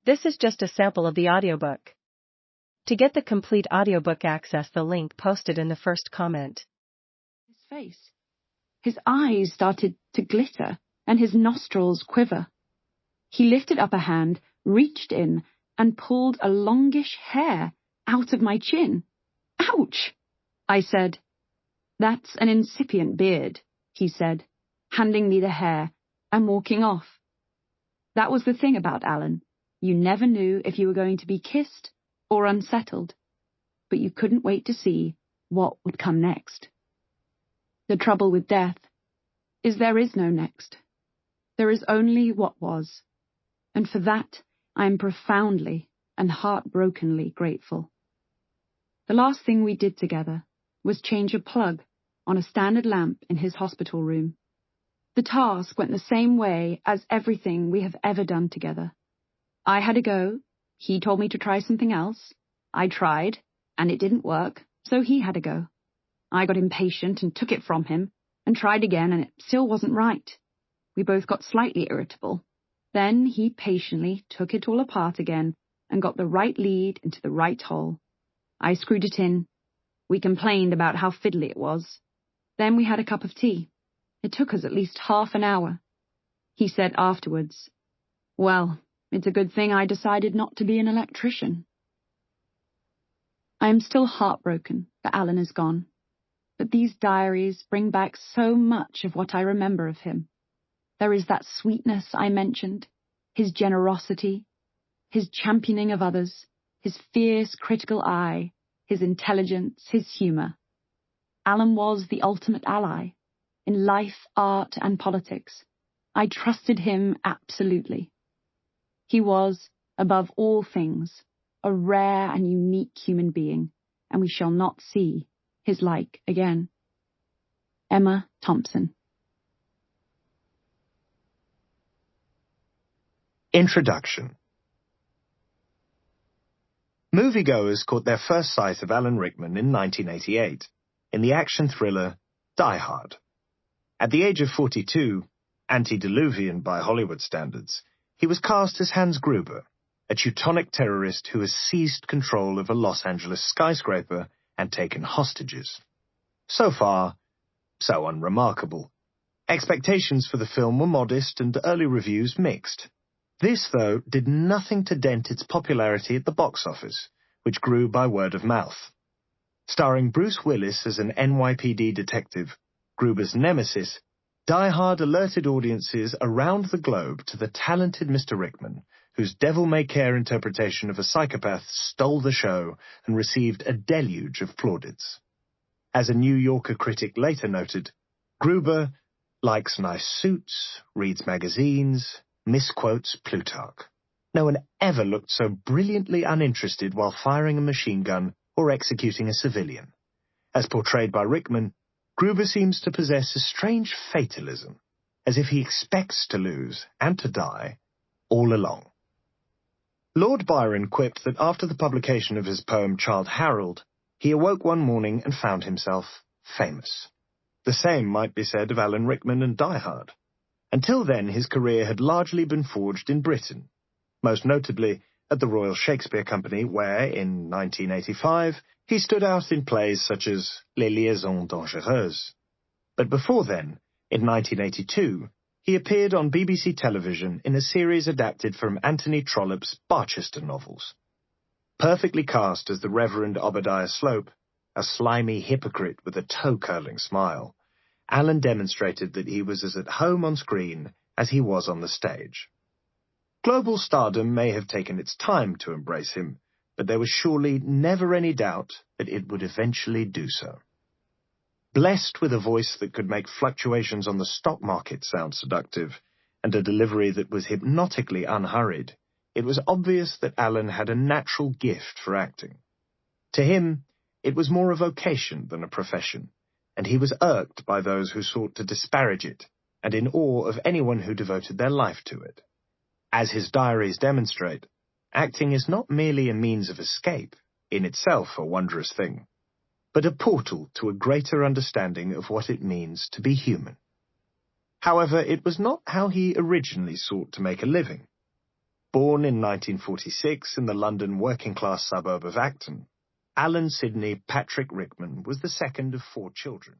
This is just a sample of the audiobook. To get the complete audiobook, access the link posted in the first comment. His face. His eyes started to glitter, and his nostrils quiver. He lifted up a hand, reached in, and pulled a longish hair out of my chin. "Ouch!" I said. "That's an incipient beard," he said, handing me the hair and walking off. That was the thing about Alan. You never knew if you were going to be kissed or unsettled, but you couldn't wait to see what would come next. The trouble with death is there is no next. There is only what was, and for that I am profoundly and heartbrokenly grateful. The last thing we did together was change a plug on a standard lamp in his hospital room. The task went the same way as everything we have ever done together. I had a go. He told me to try something else. I tried, and it didn't work, so he had a go. I got impatient and took it from him, and tried again, and it still wasn't right. We both got slightly irritable. Then he patiently took it all apart again and got the right lead into the right hole. I screwed it in. We complained about how fiddly it was. Then we had a cup of tea. It took us at least half an hour. He said afterwards, "Well, it's a good thing I decided not to be an electrician." I am still heartbroken that Alan is gone, but these diaries bring back so much of what I remember of him. There is that sweetness I mentioned, his generosity, his championing of others, his fierce critical eye, his intelligence, his humour. Alan was the ultimate ally. In life, art, and politics, I trusted him absolutely. He was, above all things, a rare and unique human being, and we shall not see his like again. Emma Thompson. Introduction. Moviegoers caught their first sight of Alan Rickman in 1988, in the action thriller Die Hard. At the age of 42, antediluvian by Hollywood standards, he was cast as Hans Gruber, a Teutonic terrorist who has seized control of a Los Angeles skyscraper and taken hostages. So far, so unremarkable. Expectations for the film were modest and early reviews mixed. This, though, did nothing to dent its popularity at the box office, which grew by word of mouth. Starring Bruce Willis as an NYPD detective, Gruber's nemesis, Die Hard alerted audiences around the globe to the talented Mr. Rickman, whose devil-may-care interpretation of a psychopath stole the show and received a deluge of plaudits. As a New Yorker critic later noted, Gruber likes nice suits, reads magazines, misquotes Plutarch. No one ever looked so brilliantly uninterested while firing a machine gun or executing a civilian. As portrayed by Rickman, Gruber seems to possess a strange fatalism, as if he expects to lose and to die all along. Lord Byron quipped that after the publication of his poem Childe Harold, he awoke one morning and found himself famous. The same might be said of Alan Rickman and Die Hard. Until then, his career had largely been forged in Britain, most notably at the Royal Shakespeare Company, where, in 1985, he stood out in plays such as Les Liaisons Dangereuses. But before then, in 1982, he appeared on BBC television in a series adapted from Anthony Trollope's Barchester novels. Perfectly cast as the Reverend Obadiah Slope, a slimy hypocrite with a toe-curling smile, Alan demonstrated that he was as at home on screen as he was on the stage. Global stardom may have taken its time to embrace him, but there was surely never any doubt that it would eventually do so. Blessed with a voice that could make fluctuations on the stock market sound seductive, and a delivery that was hypnotically unhurried, it was obvious that Alan had a natural gift for acting. To him, it was more a vocation than a profession, and he was irked by those who sought to disparage it, and in awe of anyone who devoted their life to it. As his diaries demonstrate, acting is not merely a means of escape, in itself a wondrous thing, but a portal to a greater understanding of what it means to be human. However, it was not how he originally sought to make a living. Born in 1946 in the London working-class suburb of Acton, Alan Sidney Patrick Rickman was the second of 4 children.